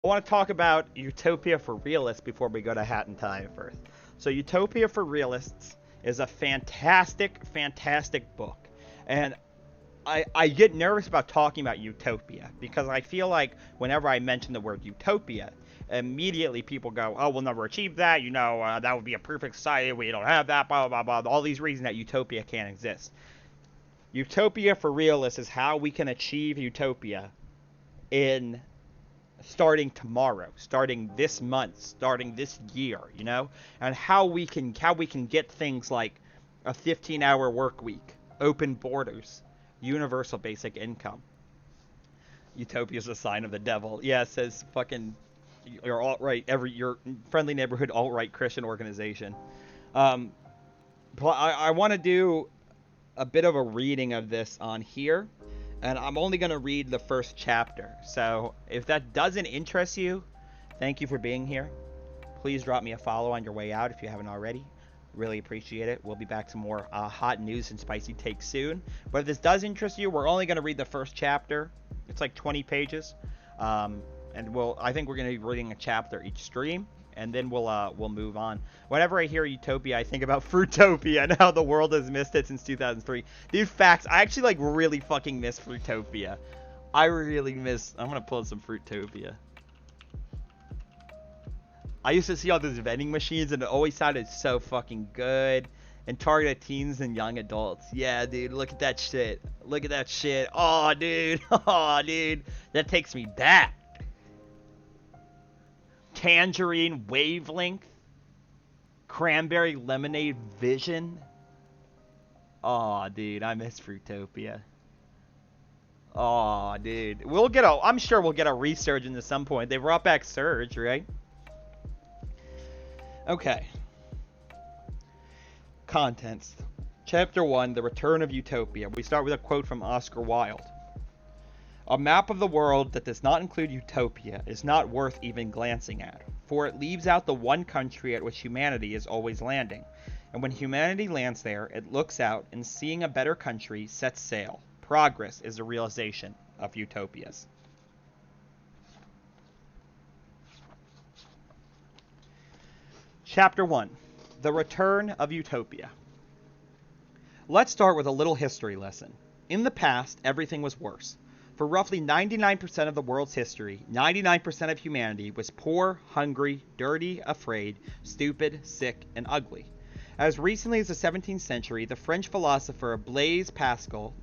I want to talk about Utopia for Realists before we go to Hat and Tie first. So, Utopia for Realists is a fantastic, fantastic book. And I get nervous about talking about Utopia because I feel like whenever I mention the word Utopia, immediately people go, oh, we'll never achieve that. That would be a perfect society. We don't have that, blah, blah, blah, blah. All these reasons that Utopia can't exist. Utopia for Realists is how we can achieve Utopia in starting tomorrow, starting this month, starting this year, and how we can get things like a 15-hour work week, open borders, universal basic income. Utopia's a sign of the devil. Yeah, it says fucking your alt-right, your friendly neighborhood alt-right Christian organization. Um, but I want to do a bit of a reading of this on here, and I'm only going to read the first chapter. So if that doesn't interest you, thank you for being here. Please drop me a follow on your way out if you haven't already. Really appreciate it. We'll be back to more hot news and spicy takes soon. But if this does interest you, we're only going to read the first chapter. It's like 20 pages. And I think we're going to be reading a chapter each stream, and then we'll move on. Whenever I hear Utopia, I think about Fruitopia and how the world has missed it since 2003. Dude, facts. I actually really fucking miss Fruitopia. I'm gonna pull up some Fruitopia. I used to see all those vending machines, and it always sounded so fucking good. And targeted teens and young adults. Yeah, dude, look at that shit. Look at that shit. Oh, dude. Oh, dude. That takes me back. Tangerine wavelength. Cranberry lemonade vision. Oh, dude, I miss Fruitopia. Oh, dude. I'm sure we'll get a resurgence at some point. They brought back Surge, right? Okay. Contents. Chapter 1, The Return of Utopia. We start with a quote from Oscar Wilde. A map of the world that does not include Utopia is not worth even glancing at, for it leaves out the one country at which humanity is always landing. And when humanity lands there, it looks out and seeing a better country sets sail. Progress is the realization of utopias. Chapter 1, The Return of Utopia. Let's start with a little history lesson. In the past, everything was worse. For roughly 99% of the world's history, 99% of humanity was poor, hungry, dirty, afraid, stupid, sick, and ugly. As recently as the 17th century, the French philosopher Blaise Pascal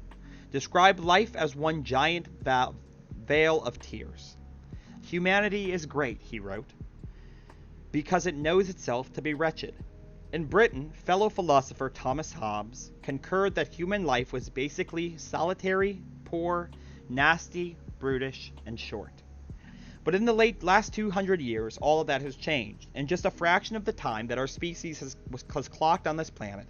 described life as one giant vale of tears. Humanity is great, he wrote, because it knows itself to be wretched. In Britain, fellow philosopher Thomas Hobbes concurred that human life was basically solitary, poor, nasty, brutish, and short. But in the last 200 years, all of that has changed. In just a fraction of the time that our species has clocked on this planet,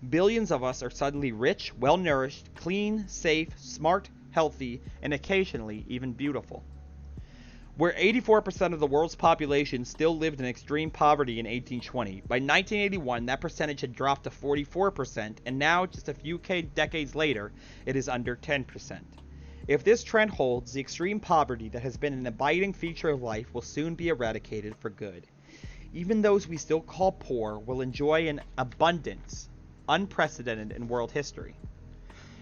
billions of us are suddenly rich, well-nourished, clean, safe, smart, healthy, and occasionally even beautiful. Where 84% of the world's population still lived in extreme poverty in 1820, by 1981 that percentage had dropped to 44%, and now, just a few decades later, it is under 10%. If this trend holds, the extreme poverty that has been an abiding feature of life will soon be eradicated for good. Even those we still call poor will enjoy an abundance unprecedented in world history.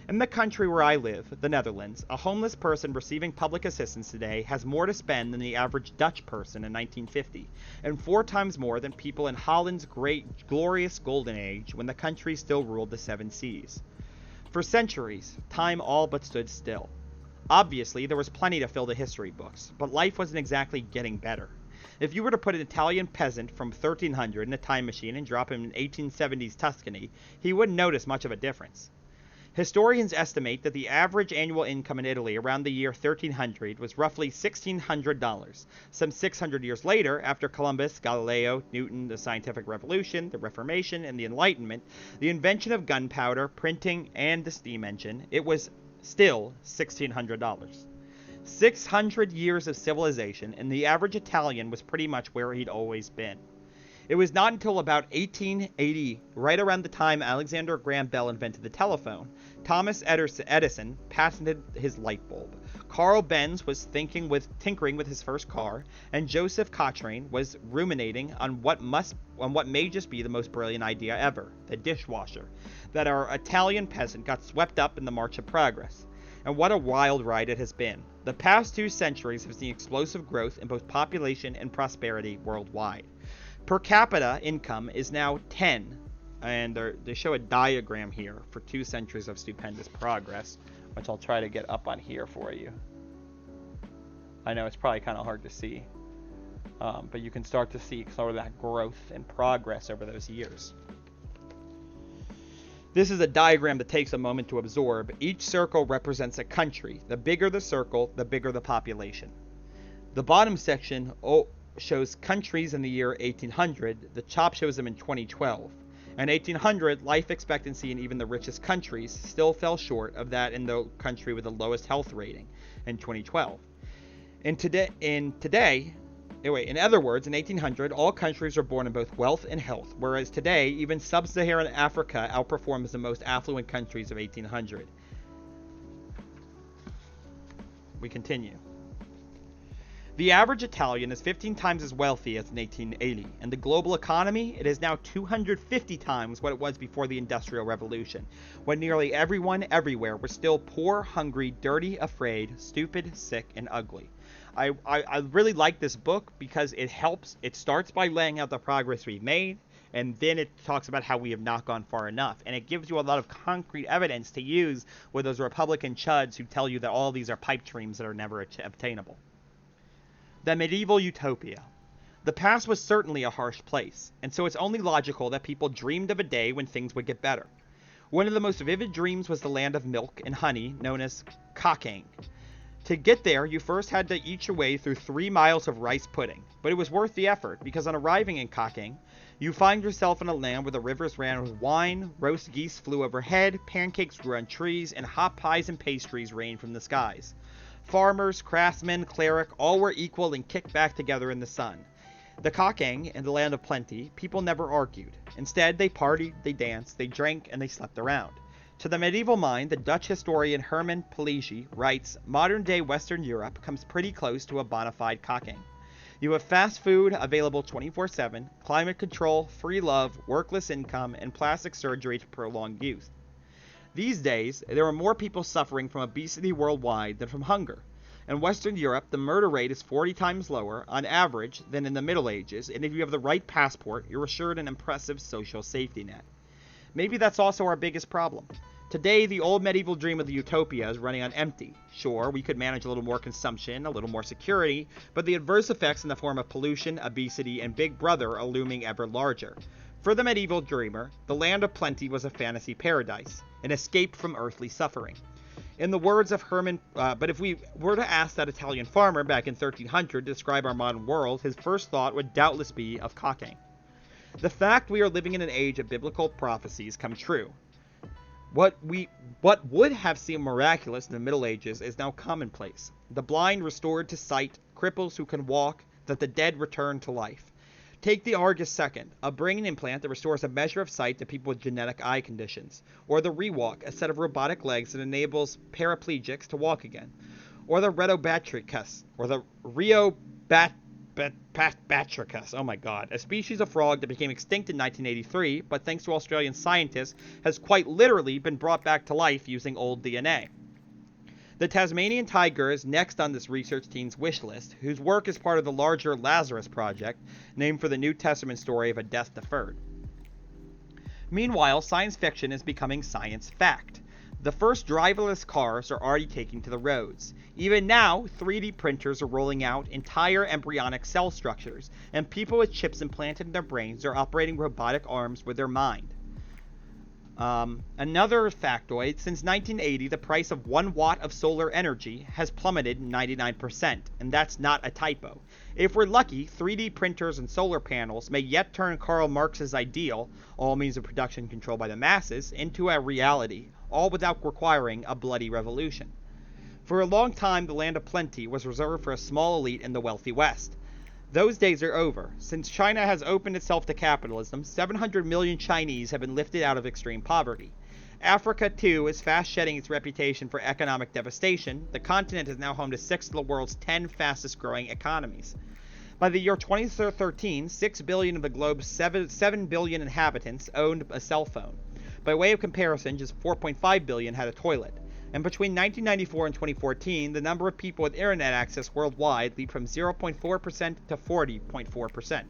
In the country where I live, the Netherlands, a homeless person receiving public assistance today has more to spend than the average Dutch person in 1950, and 4 times more than people in Holland's great, glorious golden age when the country still ruled the 7 seas. For centuries, time all but stood still. Obviously, there was plenty to fill the history books, but life wasn't exactly getting better. If you were to put an Italian peasant from 1300 in a time machine and drop him in 1870s Tuscany, he wouldn't notice much of a difference. Historians estimate that the average annual income in Italy around the year 1300 was roughly $1,600. Some 600 years later, after Columbus, Galileo, Newton, the Scientific Revolution, the Reformation, and the Enlightenment, the invention of gunpowder, printing, and the steam engine, it was still $1,600. 600 years of civilization, and the average Italian was pretty much where he'd always been. It was not until about 1880, right around the time Alexander Graham Bell invented the telephone, Thomas Edison patented his light bulb, Carl Benz was tinkering with his first car, and Joseph Cochrane was ruminating on what may just be the most brilliant idea ever, the dishwasher, that our Italian peasant got swept up in the march of progress. And what a wild ride it has been. The past 2 centuries have seen explosive growth in both population and prosperity worldwide. Per capita income is now 10, and they show a diagram here for 2 centuries of stupendous progress, which I'll try to get up on here for you. I know it's probably kind of hard to see, but you can start to see sort of that growth and progress over those years. This is a diagram that takes a moment to absorb. Each circle represents a country. The bigger the circle, the bigger the population. The bottom section shows countries in the year 1800. The top shows them in 2012. In 1800, life expectancy in even the richest countries still fell short of that in the country with the lowest health rating in 2012. In other words, in 1800, all countries were born in both wealth and health, whereas today, even sub-Saharan Africa outperforms the most affluent countries of 1800. We continue. The average Italian is 15 times as wealthy as in 1880, and the global economy, it is now 250 times what it was before the Industrial Revolution, when nearly everyone everywhere was still poor, hungry, dirty, afraid, stupid, sick, and ugly. I really like this book because it starts by laying out the progress we've made, and then it talks about how we have not gone far enough. And it gives you a lot of concrete evidence to use with those Republican chuds who tell you that all these are pipe dreams that are never obtainable. The medieval utopia. The past was certainly a harsh place, and so it's only logical that people dreamed of a day when things would get better. One of the most vivid dreams was the land of milk and honey known as Kakang. To get there, you first had to eat your way through 3 miles of rice pudding, but it was worth the effort because on arriving in Kakang, you find yourself in a land where the rivers ran with wine, roast geese flew overhead, pancakes grew on trees, and hot pies and pastries rained from the skies. Farmers, craftsmen, cleric, all were equal and kicked back together in the sun. The Kakang, in the land of plenty, people never argued. Instead, they partied, they danced, they drank, and they slept around. To the medieval mind, the Dutch historian Herman Peligi writes, modern-day Western Europe comes pretty close to a bona fide Kakang. You have fast food available 24/7, climate control, free love, workless income, and plastic surgery to prolong youth. These days, there are more people suffering from obesity worldwide than from hunger. In Western Europe, the murder rate is 40 times lower, on average, than in the Middle Ages, and if you have the right passport, you're assured an impressive social safety net. Maybe that's also our biggest problem. Today, the old medieval dream of the utopia is running on empty. Sure, we could manage a little more consumption, a little more security, but the adverse effects in the form of pollution, obesity, and Big Brother are looming ever larger. For the medieval dreamer, the land of plenty was a fantasy paradise, an escape from earthly suffering. In the words of Herman, but if we were to ask that Italian farmer back in 1300 to describe our modern world, his first thought would doubtless be of Kakang. The fact we are living in an age of biblical prophecies come true. What would have seemed miraculous in the Middle Ages is now commonplace. The blind restored to sight, cripples who can walk, that the dead return to life. Take the Argus Second, a brain implant that restores a measure of sight to people with genetic eye conditions, or the Rewalk, a set of robotic legs that enables paraplegics to walk again, or the Retobatricus, or the Batricus, oh my god, a species of frog that became extinct in 1983, but thanks to Australian scientists, has quite literally been brought back to life using old DNA. The Tasmanian tiger is next on this research team's wish list, whose work is part of the larger Lazarus Project, named for the New Testament story of a death deferred. Meanwhile, science fiction is becoming science fact. The first driverless cars are already taking to the roads. Even now, 3D printers are rolling out entire embryonic cell structures, and people with chips implanted in their brains are operating robotic arms with their mind. Another factoid, since 1980, the price of 1 watt of solar energy has plummeted 99%, and that's not a typo. If we're lucky, 3D printers and solar panels may yet turn Karl Marx's ideal, all means of production controlled by the masses, into a reality, all without requiring a bloody revolution. For a long time, the land of plenty was reserved for a small elite in the wealthy West. Those days are over. Since China has opened itself to capitalism, 700 million Chinese have been lifted out of extreme poverty. Africa, too, is fast shedding its reputation for economic devastation. The continent is now home to 6 of the world's 10 fastest growing economies. By the year 2013, 6 billion of the globe's 7 billion inhabitants owned a cell phone. By way of comparison, just 4.5 billion had a toilet. And between 1994 and 2014, the number of people with internet access worldwide leaped from 0.4% to 40.4%.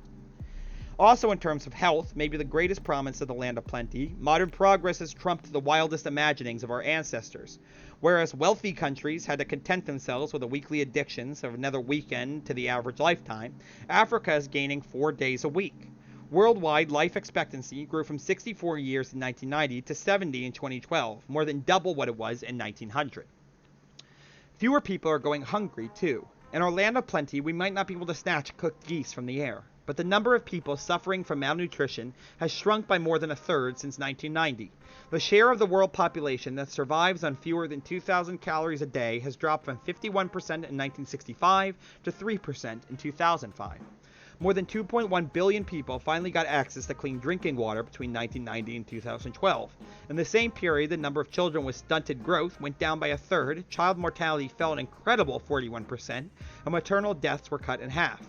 Also, in terms of health, maybe the greatest promise of the land of plenty, modern progress has trumped the wildest imaginings of our ancestors. Whereas wealthy countries had to content themselves with the weekly addictions of another weekend to the average lifetime, Africa is gaining 4 days a week. Worldwide life expectancy grew from 64 years in 1990 to 70 in 2012, more than double what it was in 1900. Fewer people are going hungry, too. In our land of plenty, we might not be able to snatch cooked geese from the air, but the number of people suffering from malnutrition has shrunk by more than a third since 1990. The share of the world population that survives on fewer than 2,000 calories a day has dropped from 51% in 1965 to 3% in 2005. More than 2.1 billion people finally got access to clean drinking water between 1990 and 2012. In the same period, the number of children with stunted growth went down by a third, child mortality fell an incredible 41%, and maternal deaths were cut in half.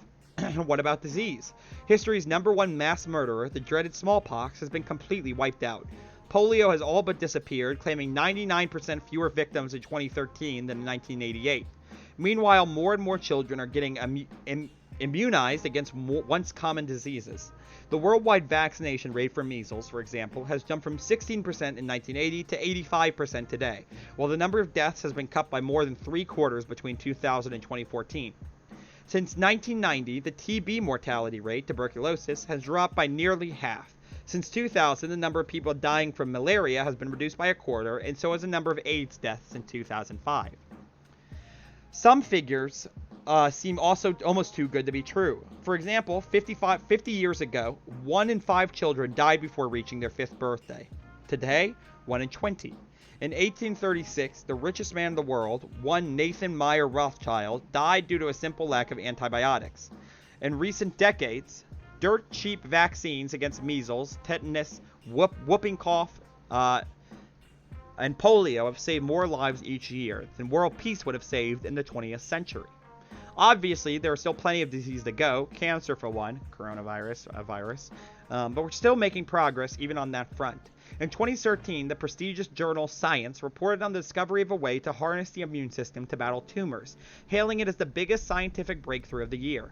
What about disease? History's number one mass murderer, the dreaded smallpox, has been completely wiped out. Polio has all but disappeared, claiming 99% fewer victims in 2013 than in 1988. Meanwhile, more and more children are getting immunized against once common diseases. The worldwide vaccination rate for measles, for example, has jumped from 16% in 1980 to 85% today, while the number of deaths has been cut by more than 3/4 between 2000 and 2014. Since 1990, the TB mortality rate, tuberculosis, has dropped by nearly half. Since 2000, the number of people dying from malaria has been reduced by a quarter, and so has the number of AIDS deaths in 2005. Some figures seem also almost too good to be true. For example, 50 years ago, 1 in 5 children died before reaching their 5th birthday. Today, 1 in 20. In 1836, the richest man in the world, one Nathan Meyer Rothschild, died due to a simple lack of antibiotics. In recent decades, dirt cheap vaccines against measles, tetanus, whooping cough, and polio have saved more lives each year than world peace would have saved in the 20th century. Obviously, there are still plenty of disease to go, cancer for one, coronavirus, but we're still making progress even on that front. In 2013, the prestigious journal Science reported on the discovery of a way to harness the immune system to battle tumors, hailing it as the biggest scientific breakthrough of the year.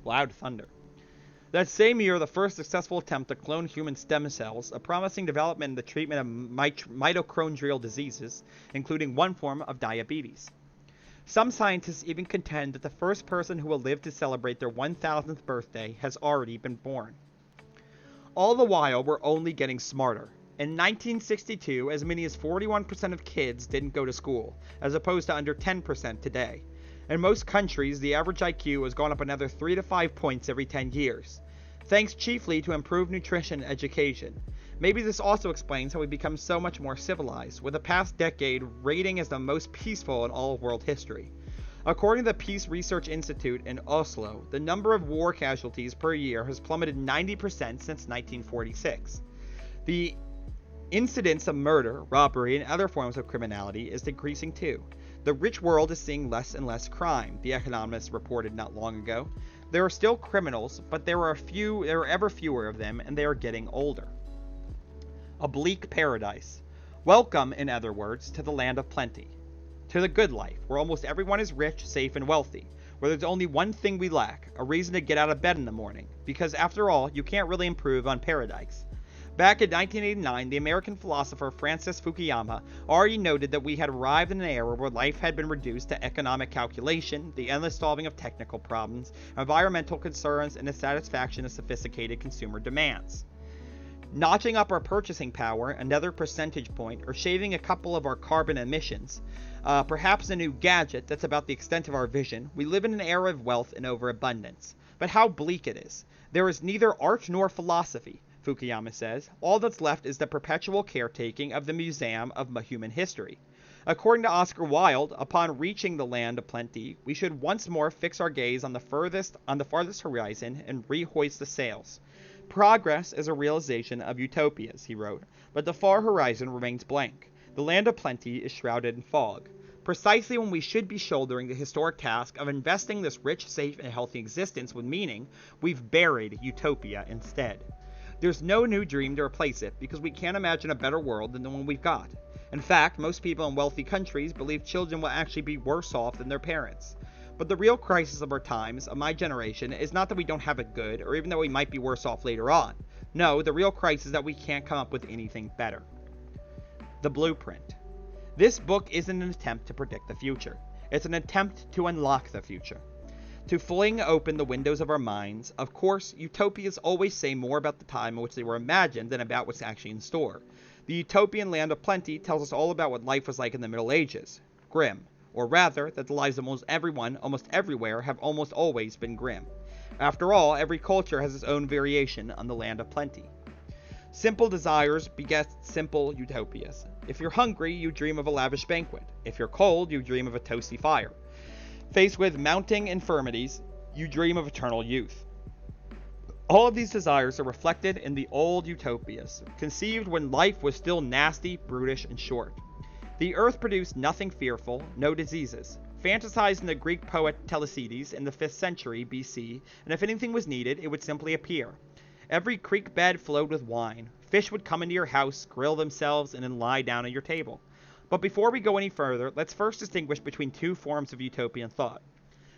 Loud thunder. That same year, the first successful attempt to clone human stem cells, a promising development in the treatment of mitochondrial diseases, including one form of diabetes. Some scientists even contend that the first person who will live to celebrate their 1,000th birthday has already been born. All the while, we're only getting smarter. In 1962, as many as 41% of kids didn't go to school, as opposed to under 10% today. In most countries, the average IQ has gone up another 3 to 5 points every 10 years, thanks chiefly to improved nutrition and education. Maybe this also explains how we've become so much more civilized, with the past decade rating as the most peaceful in all of world history. According to the Peace Research Institute in Oslo, the number of war casualties per year has plummeted 90% since 1946. The incidence of murder, robbery, and other forms of criminality is decreasing too. The rich world is seeing less and less crime, The Economist reported not long ago. There are still criminals, but there are ever fewer of them, and they are getting older. A bleak paradise. Welcome, in other words, to the land of plenty. To the good life, where almost everyone is rich, safe, and wealthy, where there's only one thing we lack, a reason to get out of bed in the morning, because after all, you can't really improve on paradise. Back in 1989, the American philosopher Francis Fukuyama already noted that we had arrived in an era where life had been reduced to economic calculation, the endless solving of technical problems, environmental concerns, and the satisfaction of sophisticated consumer demands. Notching up our purchasing power another percentage point, or shaving a couple of our carbon emissions, perhaps a new gadget that's about the extent of our vision, we live in an era of wealth and overabundance. But how bleak it is. There is neither art nor philosophy, Fukuyama says. All that's left is the perpetual caretaking of the museum of human history. According to Oscar Wilde, upon reaching the land of plenty, we should once more fix our gaze on the farthest horizon and rehoist the sails. Progress is a realization of utopias, he wrote, but the far horizon remains blank. The land of plenty is shrouded in fog. Precisely when we should be shouldering the historic task of investing this rich, safe, and healthy existence with meaning, we've buried utopia instead. There's no new dream to replace it because we can't imagine a better world than the one we've got. In fact, most people in wealthy countries believe children will actually be worse off than their parents. But the real crisis of our times, of my generation, is not that we don't have it good, or even that we might be worse off later on. No, the real crisis is that we can't come up with anything better. The Blueprint. This book isn't an attempt to predict the future. It's an attempt to unlock the future. To fling open the windows of our minds. Of course, utopias always say more about the time in which they were imagined than about what's actually in store. The utopian land of plenty tells us all about what life was like in the Middle Ages. Grim. Or rather, that the lives of almost everyone, almost everywhere, have almost always been grim. After all, every culture has its own variation on the land of plenty. Simple desires beget simple utopias. If you're hungry, you dream of a lavish banquet. If you're cold, you dream of a toasty fire. Faced with mounting infirmities, you dream of eternal youth. All of these desires are reflected in the old utopias, conceived when life was still nasty, brutish, and short. The earth produced nothing fearful, no diseases. Fantasized in the Greek poet Telesides in the 5th century BC, and if anything was needed, it would simply appear. Every creek bed flowed with wine. Fish would come into your house, grill themselves, and then lie down at your table. But before we go any further, let's first distinguish between two forms of utopian thought.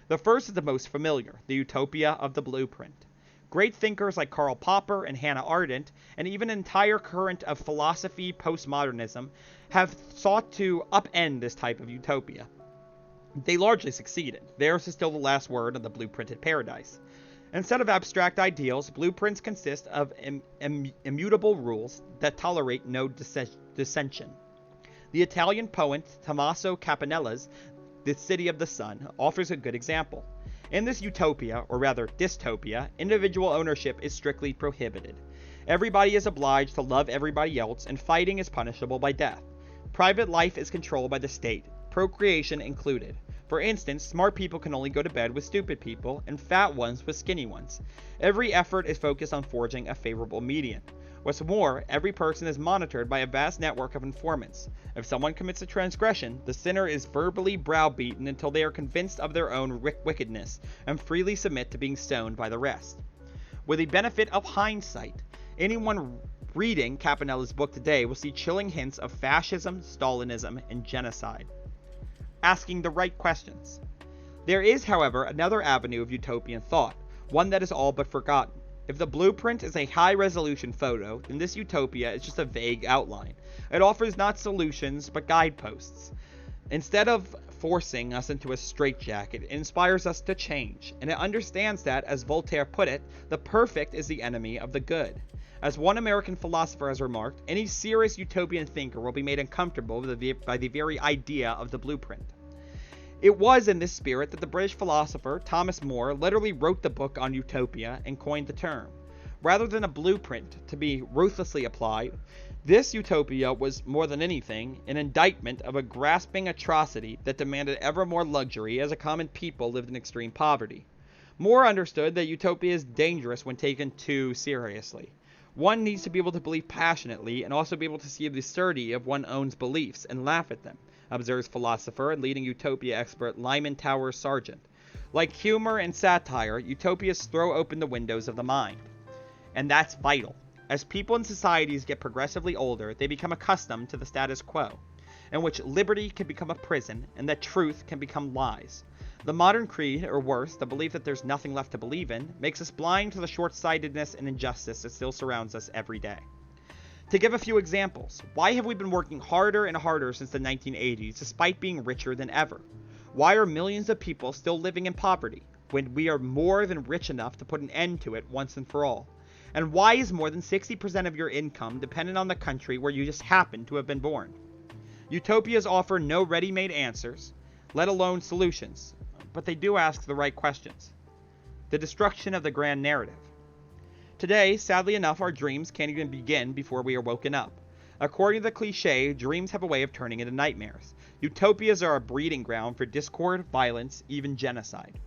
The first is the most familiar, the utopia of the blueprint. Great thinkers like Karl Popper and Hannah Arendt, and even an entire current of philosophy postmodernism, have sought to upend this type of utopia. They largely succeeded. Theirs is still the last word on the blueprinted paradise. Instead of abstract ideals, blueprints consist of immutable rules that tolerate no dissension. The Italian poet Tommaso Campanella's The City of the Sun offers a good example. In this utopia, or rather dystopia, individual ownership is strictly prohibited. Everybody is obliged to love everybody else, and fighting is punishable by death. Private life is controlled by the state, procreation included. For instance, smart people can only go to bed with stupid people, and fat ones with skinny ones. Every effort is focused on forging a favorable median. What's more, every person is monitored by a vast network of informants. If someone commits a transgression, the sinner is verbally browbeaten until they are convinced of their own wickedness, and freely submit to being stoned by the rest. With the benefit of hindsight, anyone reading Campanella's book today will see chilling hints of fascism, Stalinism, and genocide. Asking the right questions. There is, however, another avenue of utopian thought, one that is all but forgotten. If the blueprint is a high-resolution photo, then this utopia is just a vague outline. It offers not solutions, but guideposts. Instead of forcing us into a straitjacket, it inspires us to change, and it understands that, as Voltaire put it, the perfect is the enemy of the good. As one American philosopher has remarked, any serious utopian thinker will be made uncomfortable by the very idea of the blueprint. It was in this spirit that the British philosopher Thomas More literally wrote the book on utopia and coined the term. Rather than a blueprint to be ruthlessly applied, this utopia was, more than anything, an indictment of a grasping atrocity that demanded ever more luxury as a common people lived in extreme poverty. More understood that utopia is dangerous when taken too seriously. One needs to be able to believe passionately and also be able to see the absurdity of one's own beliefs and laugh at them, observes philosopher and leading utopia expert Lyman Towers Sargent. Like humor and satire, utopias throw open the windows of the mind. And that's vital. As people and societies get progressively older, they become accustomed to the status quo, in which liberty can become a prison and that truth can become lies. The modern creed, or worse, the belief that there's nothing left to believe in, makes us blind to the short-sightedness and injustice that still surrounds us every day. To give a few examples, why have we been working harder and harder since the 1980s despite being richer than ever? Why are millions of people still living in poverty when we are more than rich enough to put an end to it once and for all? And why is more than 60% of your income dependent on the country where you just happen to have been born? Utopias offer no ready-made answers, let alone solutions, but they do ask the right questions. The destruction of the grand narrative. Today, sadly enough, our dreams can't even begin before we are woken up. According to the cliche, dreams have a way of turning into nightmares. Utopias are a breeding ground for discord, violence, even genocide.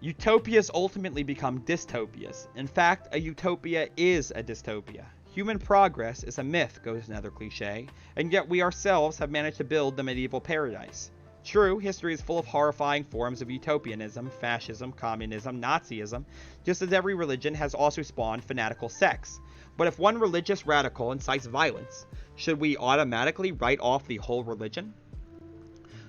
Utopias ultimately become dystopias. In fact, a utopia is a dystopia. Human progress is a myth, goes another cliche, and yet we ourselves have managed to build the medieval paradise. True, history is full of horrifying forms of utopianism, fascism, communism, Nazism, just as every religion has also spawned fanatical sects. But if one religious radical incites violence, should we automatically write off the whole religion?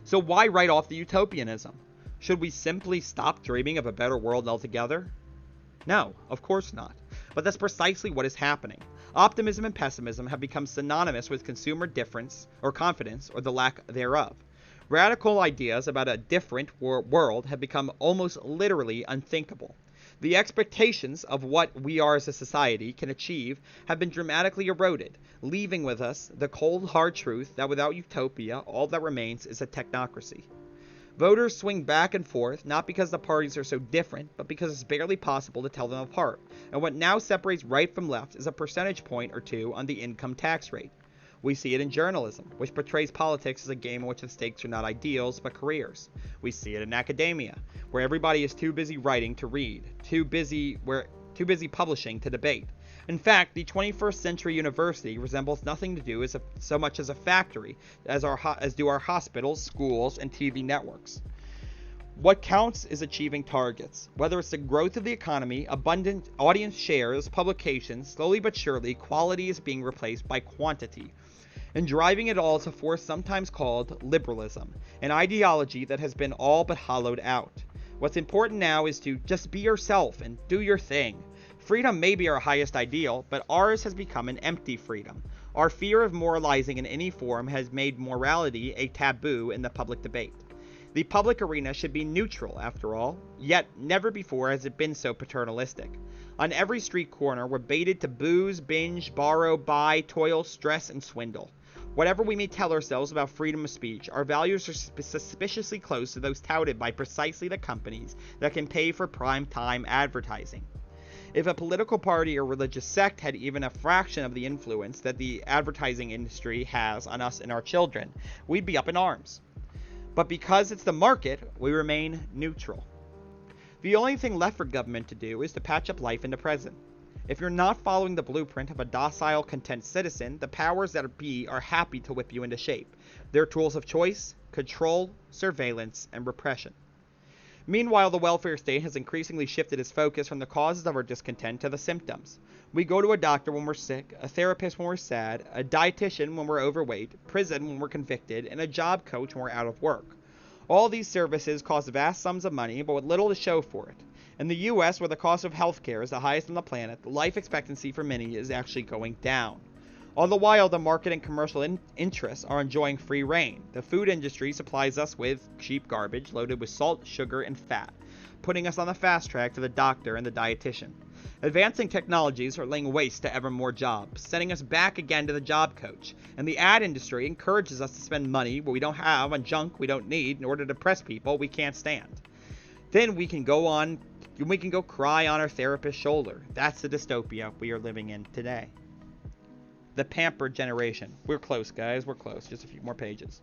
So why write off the utopianism? Should we simply stop dreaming of a better world altogether? No, of course not. But that's precisely what is happening. Optimism and pessimism have become synonymous with consumer difference or confidence or the lack thereof. Radical ideas about a different world have become almost literally unthinkable. The expectations of what we are as a society can achieve have been dramatically eroded, leaving with us the cold, hard truth that without utopia, all that remains is a technocracy. Voters swing back and forth, not because the parties are so different, but because it's barely possible to tell them apart, and what now separates right from left is a percentage point or two on the income tax rate. We see it in journalism, which portrays politics as a game in which the stakes are not ideals, but careers. We see it in academia, where everybody is too busy writing to read, too busy publishing to debate. In fact, the 21st century university resembles nothing to do so much as a factory as do our hospitals, schools, and TV networks. What counts is achieving targets. Whether it's the growth of the economy, abundant audience shares, publications, slowly but surely, quality is being replaced by quantity. And driving it all is a force sometimes called liberalism, an ideology that has been all but hollowed out. What's important now is to just be yourself and do your thing. Freedom may be our highest ideal, but ours has become an empty freedom. Our fear of moralizing in any form has made morality a taboo in the public debate. The public arena should be neutral, after all, yet never before has it been so paternalistic. On every street corner, we're baited to booze, binge, borrow, buy, toil, stress, and swindle. Whatever we may tell ourselves about freedom of speech, our values are suspiciously close to those touted by precisely the companies that can pay for prime-time advertising. If a political party or religious sect had even a fraction of the influence that the advertising industry has on us and our children, we'd be up in arms. But because it's the market, we remain neutral. The only thing left for government to do is to patch up life in the present. If you're not following the blueprint of a docile, content citizen, the powers that be are happy to whip you into shape. Their tools of choice, control, surveillance, and repression. Meanwhile, the welfare state has increasingly shifted its focus from the causes of our discontent to the symptoms. We go to a doctor when we're sick, a therapist when we're sad, a dietitian when we're overweight, prison when we're convicted, and a job coach when we're out of work. All these services cost vast sums of money, but with little to show for it. In the U.S., where the cost of healthcare is the highest on the planet, the life expectancy for many is actually going down. All the while, the market and commercial interests are enjoying free rein. The food industry supplies us with cheap garbage loaded with salt, sugar, and fat, putting us on the fast track to the doctor and the dietitian. Advancing technologies are laying waste to ever more jobs, sending us back again to the job coach. And the ad industry encourages us to spend money we don't have on junk we don't need in order to impress people we can't stand. Then we can go cry on our therapist's shoulder. That's the dystopia we are living in today. The pampered generation. We're close, guys. We're close. Just a few more pages.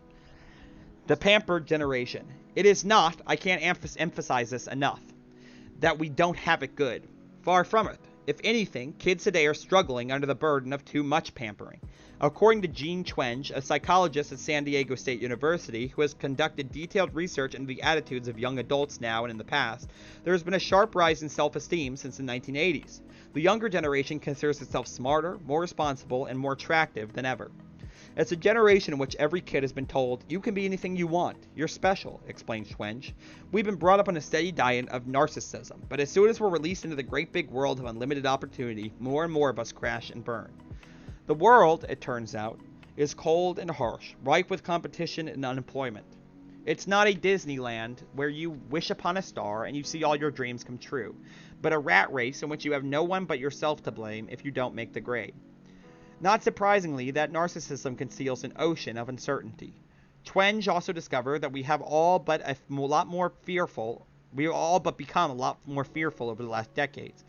The pampered generation. It is not, I can't emphasize this enough, that we don't have it good. Far from it. If anything, kids today are struggling under the burden of too much pampering. According to Jean Twenge, a psychologist at San Diego State University who has conducted detailed research into the attitudes of young adults now and in the past, there has been a sharp rise in self-esteem since the 1980s. The younger generation considers itself smarter, more responsible, and more attractive than ever. It's a generation in which every kid has been told, you can be anything you want, you're special, explains Twenge. We've been brought up on a steady diet of narcissism, but as soon as we're released into the great big world of unlimited opportunity, more and more of us crash and burn. The world, it turns out, is cold and harsh, ripe with competition and unemployment. It's not a Disneyland where you wish upon a star and you see all your dreams come true, but a rat race in which you have no one but yourself to blame if you don't make the grade. Not surprisingly, that narcissism conceals an ocean of uncertainty. Twenge also discovered that we have all but become a lot more fearful over the last decades.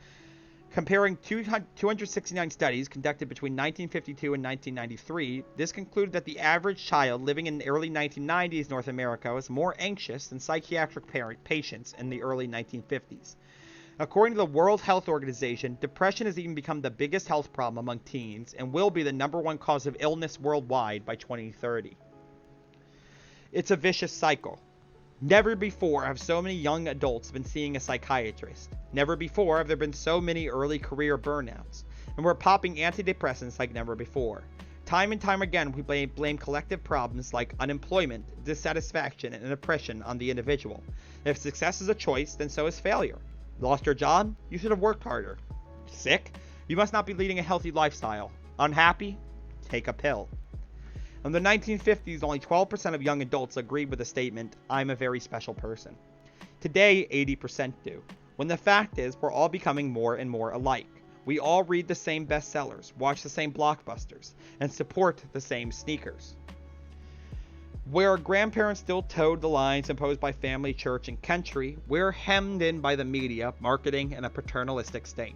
Comparing 269 studies conducted between 1952 and 1993, this concluded that the average child living in the early 1990s North America was more anxious than psychiatric patients in the early 1950s. According to the World Health Organization, depression has even become the biggest health problem among teens and will be the #1 cause of illness worldwide by 2030. It's a vicious cycle. Never before have so many young adults been seeing a psychiatrist. Never before have there been so many early career burnouts. And we're popping antidepressants like never before. Time and time again, we blame collective problems like unemployment, dissatisfaction, and oppression on the individual. If success is a choice, then so is failure. Lost your job? You should have worked harder. Sick? You must not be leading a healthy lifestyle. Unhappy? Take a pill. In the 1950s, only 12% of young adults agreed with the statement, "I'm a very special person." Today, 80% do. When the fact is, we're all becoming more and more alike. We all read the same bestsellers, watch the same blockbusters, and support the same sneakers. Where our grandparents still toed the lines imposed by family, church, and country, we're hemmed in by the media, marketing, and a paternalistic state.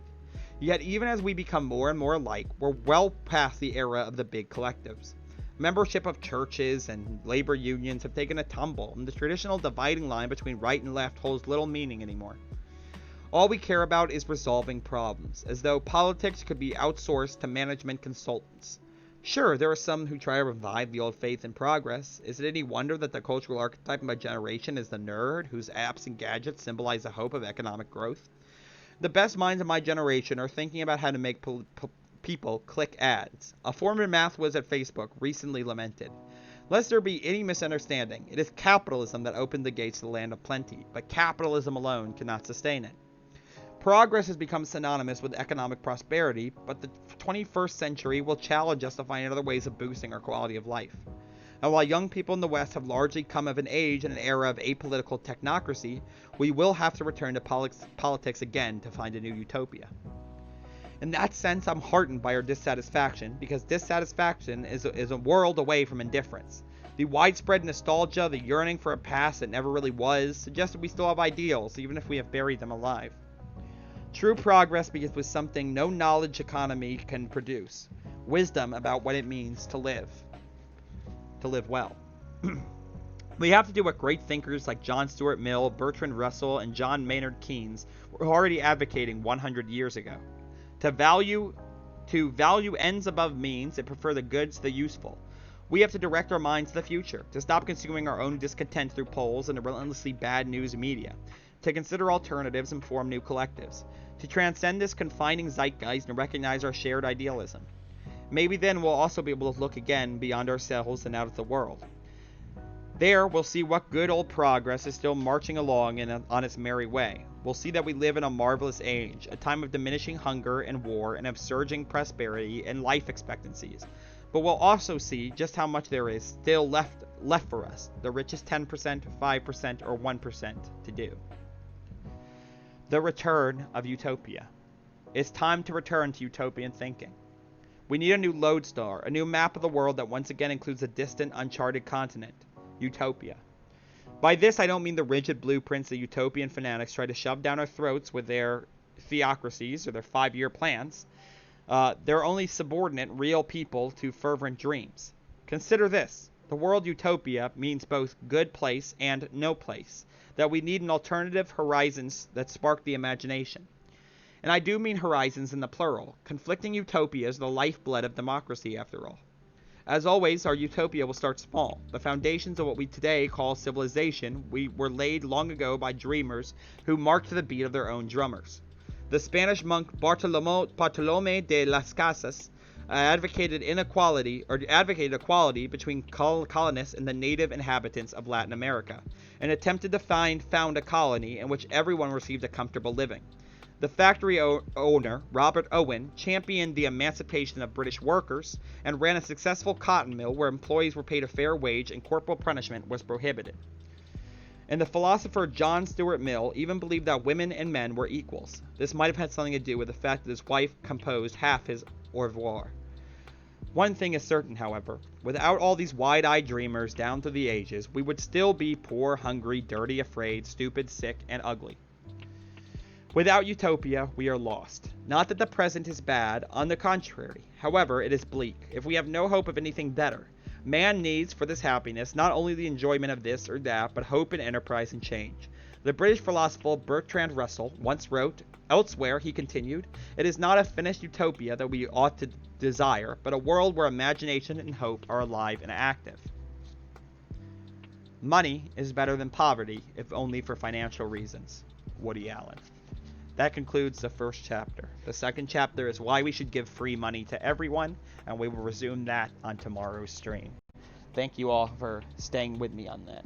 Yet even as we become more and more alike, we're well past the era of the big collectives. Membership of churches and labor unions have taken a tumble, and the traditional dividing line between right and left holds little meaning anymore. All we care about is resolving problems, as though politics could be outsourced to management consultants. Sure, there are some who try to revive the old faith in progress. Is it any wonder that the cultural archetype of my generation is the nerd, whose apps and gadgets symbolize the hope of economic growth? The best minds of my generation are thinking about how to make people click ads. A former math whiz at Facebook recently lamented, "Lest there be any misunderstanding, it is capitalism that opened the gates to the land of plenty, but capitalism alone cannot sustain it." Progress has become synonymous with economic prosperity, but the 21st century will challenge us to find other ways of boosting our quality of life. And while young people in the West have largely come of an age in an era of apolitical technocracy, we will have to return to politics again to find a new utopia. In that sense, I'm heartened by our dissatisfaction, because dissatisfaction is a world away from indifference. The widespread nostalgia, the yearning for a past that never really was, suggests that we still have ideals, even if we have buried them alive. True progress begins with something no knowledge economy can produce: wisdom about what it means to live well. We have to do what great thinkers like John Stuart Mill, Bertrand Russell, and John Maynard Keynes were already advocating 100 years ago. To value ends above means and prefer the good to the useful. We have to direct our minds to the future, to stop consuming our own discontent through polls and the relentlessly bad news media, to consider alternatives and form new collectives, to transcend this confining zeitgeist and recognize our shared idealism. Maybe then we'll also be able to look again beyond ourselves and out at the world. There, we'll see what good old progress is still marching along on its merry way. We'll see that we live in a marvelous age, a time of diminishing hunger and war and of surging prosperity and life expectancies. But we'll also see just how much there is still left for us, the richest 10%, 5%, or 1% to do. The return of Utopia. It's time to return to utopian thinking. We need a new lodestar, a new map of the world that once again includes a distant, uncharted continent. Utopia. By this, I don't mean the rigid blueprints that utopian fanatics try to shove down our throats with their theocracies or their 5-year plans. They're only subordinate, real people to fervent dreams. Consider this. The word utopia means both good place and no place. That we need an alternative horizons that spark the imagination. And I do mean horizons in the plural. Conflicting utopias are the lifeblood of democracy, after all. As always, our utopia will start small. The foundations of what we today call civilization were laid long ago by dreamers who marked to the beat of their own drummers. The Spanish monk Bartolomé de las Casas advocated equality between colonists and the native inhabitants of Latin America, and attempted to found a colony in which everyone received a comfortable living. The factory owner, Robert Owen, championed the emancipation of British workers and ran a successful cotton mill where employees were paid a fair wage and corporal punishment was prohibited. And the philosopher John Stuart Mill even believed that women and men were equals. This might have had something to do with the fact that his wife composed half his au revoir. One thing is certain, however. Without all these wide-eyed dreamers down through the ages, we would still be poor, hungry, dirty, afraid, stupid, sick, and ugly. Without utopia, we are lost. Not that the present is bad, on the contrary. However, it is bleak, if we have no hope of anything better. Man needs, for this happiness, not only the enjoyment of this or that, but hope and enterprise and change. The British philosopher Bertrand Russell once wrote, "Elsewhere," he continued, "it is not a finished utopia that we ought to desire, but a world where imagination and hope are alive and active." Money is better than poverty, if only for financial reasons. Woody Allen. That concludes the first chapter. The second chapter is why we should give free money to everyone, and we will resume that on tomorrow's stream. Thank you all for staying with me on that.